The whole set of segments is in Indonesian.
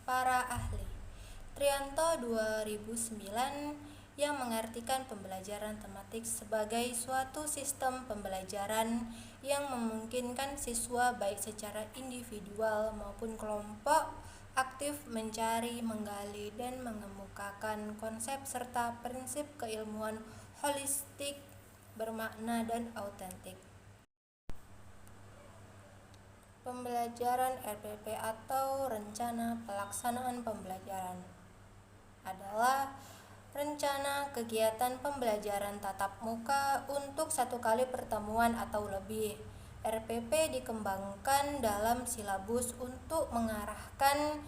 para ahli. Trianto 2009 yang mengartikan pembelajaran tematik sebagai suatu sistem pembelajaran yang memungkinkan siswa baik secara individual maupun kelompok aktif mencari, menggali, dan mengemukakan konsep serta prinsip keilmuan holistik, bermakna, dan autentik. Pembelajaran RPP atau Rencana Pelaksanaan Pembelajaran adalah rencana kegiatan pembelajaran tatap muka untuk satu kali pertemuan atau lebih. RPP dikembangkan dalam silabus untuk mengarahkan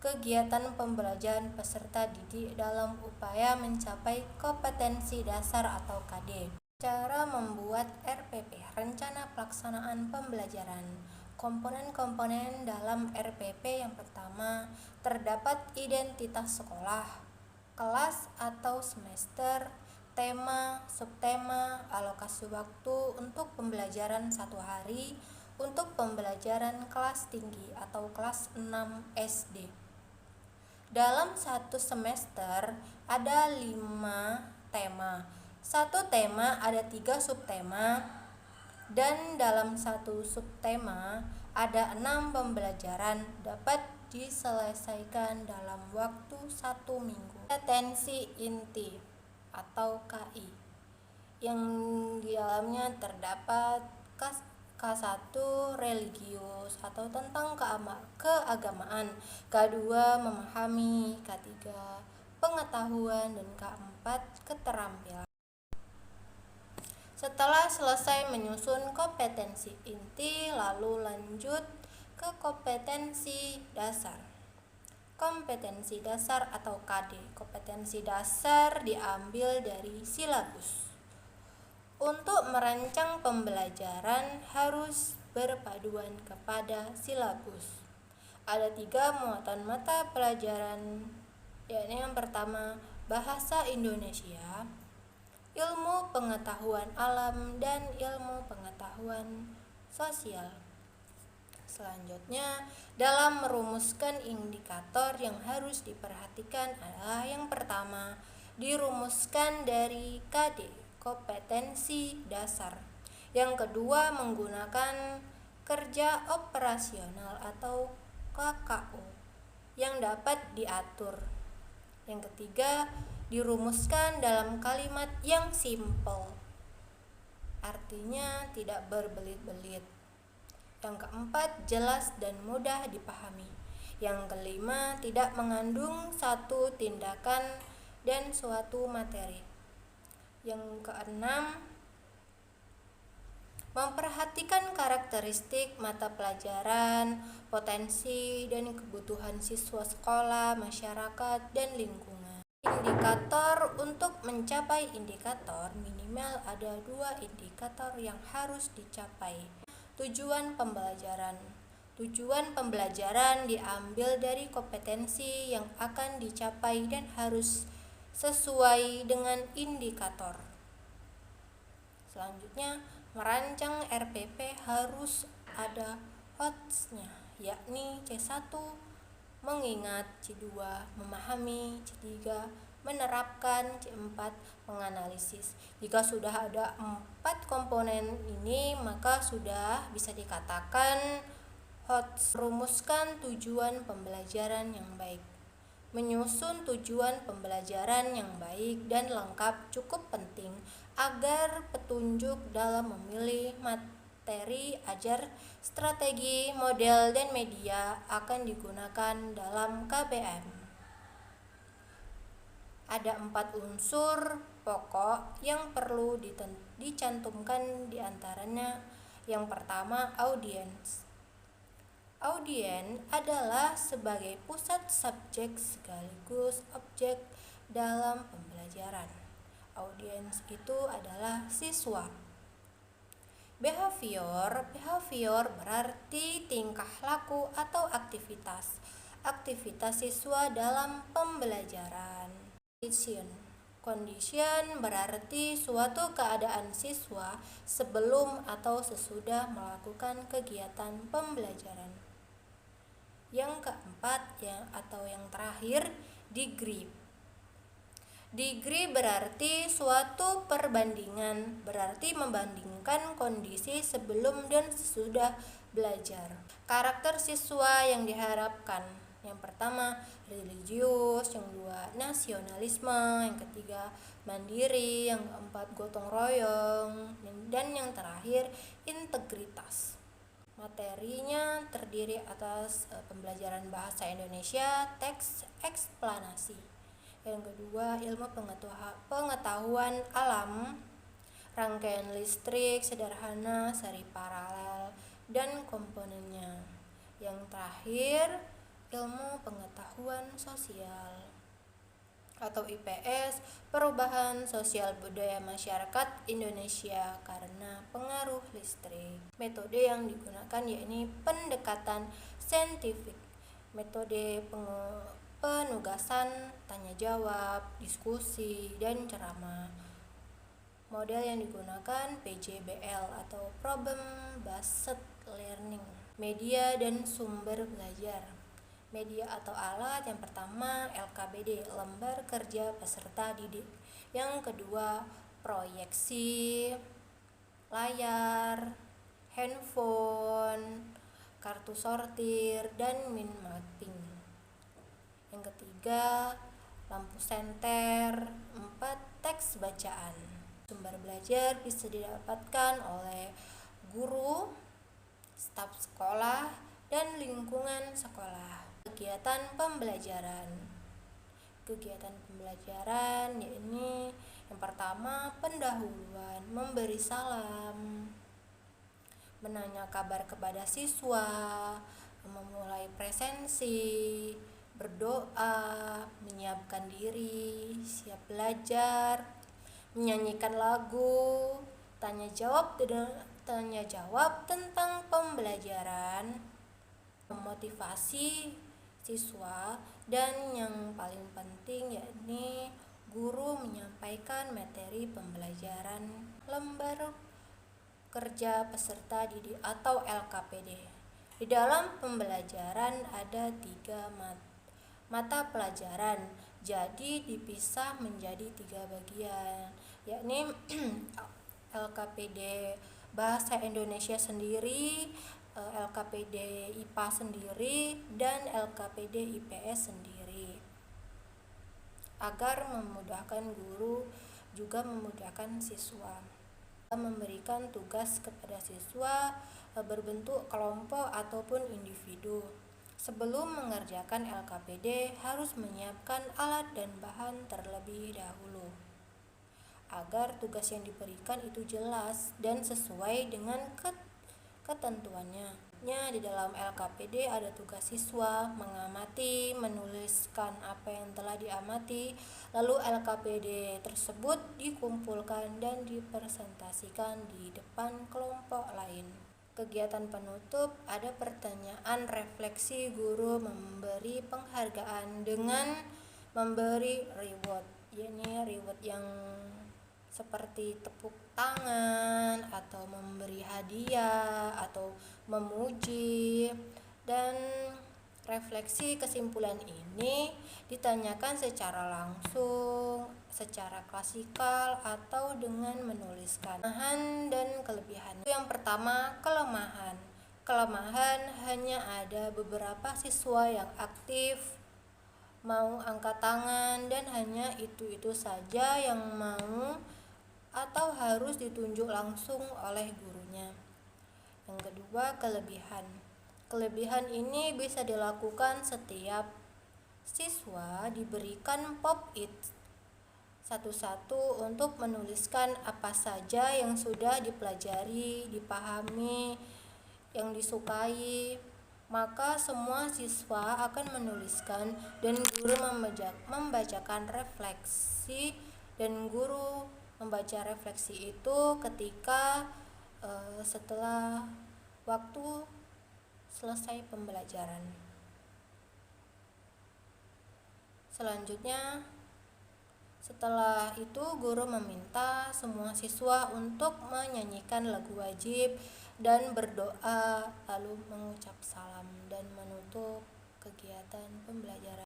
kegiatan pembelajaran peserta didik dalam upaya mencapai kompetensi dasar atau KD. Cara membuat RPP, Rencana Pelaksanaan Pembelajaran. Komponen-komponen dalam RPP yang pertama, terdapat identitas sekolah, kelas atau semester, tema, subtema, alokasi waktu untuk pembelajaran 1 hari untuk pembelajaran kelas tinggi atau kelas 6 SD. Dalam satu semester ada 5 tema. Satu tema ada 3 subtema, dan dalam satu subtema ada 6 pembelajaran dapat diselesaikan dalam waktu 1 minggu. Kompetensi inti atau KI yang di dalamnya terdapat K1 religius atau tentang keagamaan, K2 memahami, K3 pengetahuan, dan K4 keterampilan. Setelah selesai menyusun kompetensi inti, lalu lanjut ke kompetensi dasar. Kompetensi dasar atau KD. Kompetensi dasar diambil dari silabus. Untuk merancang pembelajaran harus berpaduan kepada silabus. Ada 3 muatan mata pelajaran, yakni yang pertama Bahasa Indonesia, Ilmu Pengetahuan Alam, dan Ilmu Pengetahuan Sosial. Selanjutnya, dalam merumuskan indikator yang harus diperhatikan adalah yang pertama, dirumuskan dari KD, kompetensi dasar. Yang kedua, menggunakan kerja operasional atau KKO yang dapat diatur. Yang ketiga, dirumuskan dalam kalimat yang simpel, artinya tidak berbelit-belit. Yang keempat, jelas dan mudah dipahami. Yang kelima, tidak mengandung satu tindakan dan suatu materi. Yang keenam, memperhatikan karakteristik mata pelajaran, potensi, dan kebutuhan siswa sekolah, masyarakat, dan lingkungan. Indikator. Untuk mencapai indikator, minimal ada 2 indikator yang harus dicapai. Tujuan pembelajaran. Tujuan pembelajaran diambil dari kompetensi yang akan dicapai dan harus sesuai dengan indikator. Selanjutnya, merancang RPP harus ada HOTS-nya, yakni C1 mengingat, C2 memahami, C3 menerapkan, C4 menganalisis. Jika sudah ada 4 komponen ini, maka sudah bisa dikatakan HOTS. Rumuskan tujuan pembelajaran yang baik. Menyusun tujuan pembelajaran yang baik dan lengkap cukup penting agar petunjuk dalam memilih materi ajar, strategi, model, dan media akan digunakan dalam KBM. Ada 4 unsur pokok yang perlu dicantumkan diantaranya. Yang pertama, audiens. Audien adalah sebagai pusat subjek sekaligus objek dalam pembelajaran. Audiens itu adalah siswa. Behavior berarti tingkah laku atau aktivitas siswa dalam pembelajaran. Condition berarti suatu keadaan siswa sebelum atau sesudah melakukan kegiatan pembelajaran. Yang keempat atau yang terakhir, degree. Degree berarti suatu perbandingan, berarti membandingkan kondisi sebelum dan sesudah belajar. Karakter siswa yang diharapkan, yang pertama religius, yang kedua nasionalisme, yang ketiga mandiri, yang keempat gotong royong, dan yang terakhir integritas. Materinya terdiri atas pembelajaran bahasa Indonesia, teks, eksplanasi. Yang kedua, ilmu pengetahuan alam, rangkaian listrik sederhana, seri paralel, dan komponennya. Yang terakhir, ilmu pengetahuan sosial atau IPS, perubahan sosial budaya masyarakat Indonesia karena pengaruh listrik. Metode yang digunakan yakni pendekatan saintifik, metode penugasan, tanya jawab, diskusi, dan ceramah. Model yang digunakan PJBL atau Problem Based Learning. Media dan sumber belajar. Media atau alat, yang pertama LKPD, lembar kerja peserta didik. Yang kedua proyeksi, layar, handphone, kartu sortir, dan mind mapping. Yang ketiga lampu senter. 4 teks bacaan. Sumber belajar bisa didapatkan oleh guru, staf sekolah, dan lingkungan sekolah. Kegiatan pembelajaran. Kegiatan pembelajaran yakni yang pertama pendahuluan, memberi salam, menanya kabar kepada siswa, memulai presensi, berdoa, menyiapkan diri, siap belajar, menyanyikan lagu, tanya jawab tentang pembelajaran, memotivasi siswa, dan yang paling penting yakni guru menyampaikan materi pembelajaran lembar kerja peserta didik atau LKPD. Di dalam pembelajaran ada 3 mata pelajaran, jadi dipisah menjadi 3 bagian, yakni LKPD Bahasa Indonesia sendiri, LKPD IPA sendiri, dan LKPD IPS sendiri, agar memudahkan guru juga memudahkan siswa. Memberikan tugas kepada siswa berbentuk kelompok ataupun individu. Sebelum mengerjakan LKPD harus menyiapkan alat dan bahan terlebih dahulu, agar tugas yang diberikan itu jelas dan sesuai dengan ketentuannya. Di dalam LKPD ada tugas siswa mengamati, menuliskan apa yang telah diamati, lalu LKPD tersebut dikumpulkan dan dipresentasikan di depan kelompok lain. Kegiatan penutup ada pertanyaan refleksi, guru memberi penghargaan dengan memberi reward, yakni reward yang seperti tepuk tangan atau memberi hadiah atau memuji. Dan refleksi kesimpulan ini ditanyakan secara langsung, secara klasikal, atau dengan menuliskan kelemahan dan kelebihan. Yang pertama, kelemahan. Kelemahan hanya ada beberapa siswa yang aktif mau angkat tangan, dan hanya itu saja yang mau atau harus ditunjuk langsung oleh gurunya. Yang kedua, kelebihan. Kelebihan ini bisa dilakukan setiap siswa diberikan pop-it satu-satu untuk menuliskan apa saja yang sudah dipelajari, dipahami, yang disukai. Maka semua siswa akan menuliskan dan guru membacakan refleksi, dan guru membaca refleksi itu ketika setelah waktu selesai pembelajaran. Selanjutnya, setelah itu guru meminta semua siswa untuk menyanyikan lagu wajib dan berdoa, lalu mengucap salam dan menutup kegiatan pembelajaran.